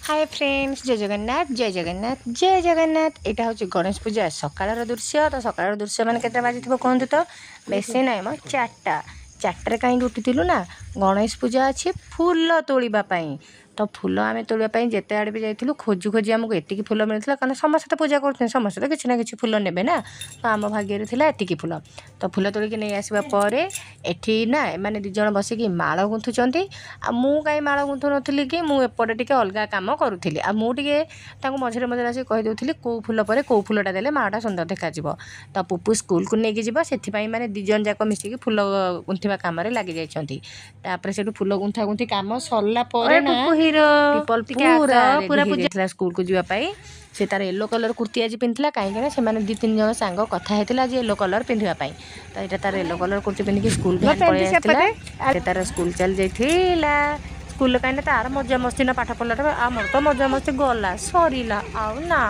Hi friends जय जगन्नाथ जय जगन्नाथ जय जगन्नाथ। यहाँ हूँ गणेश पूजा सकाळ दृश्य। तो सकाळ दृश्य मैंने के बाजी कहतु तो बेसी ना मो 4टा 4टार कहीं उठिलु ना गणेश पूजा अच्छी फूल तोड़ापी। तो फूल आम तोड़ापी जिते आड़े भी जाइलु खोजु खोजी आमको एतिकी फूल मिलता कारण समस्त तो पूजा कर समस्त तो किसी ना कि फूल ने ना। तो आम भाग्य था एतिकी फूल। तो फूल तोड़िक नहीं आसवा एठी ना मैंने दिज बसिकी माଳ गुंथुंट मु कहीं माଳ गुंथु नी कि मुझे टे अलग कम करुँगी मुझे मझे मझे आसिक कहीदे कौ फूल पर कौ फूलटा देले माळटा सुंदर देखा। तो पुपु स्कूल को लेकिन जीव से मैंने दिज जाक मिसिकी फूल गुंथा कम लगी जापर से फूल गुंथा गुंथी कम सरला पूरा स्कूल को जीवाई से तार येलो कलर कुर्ती आज पिंधला कहीं से दु तीन जन सांग कथा होता आज येलो कलर पिंधापी। तो यहाँ तार येलो कलर कुर्ती पिंधिकी स्कूल पलि तार स्कूल चली जाइला स्कूल कहीं तार मजा मस्ती ना पाठ पढ़ला आमर तो मजा मस्ती गला सरला आउ ना।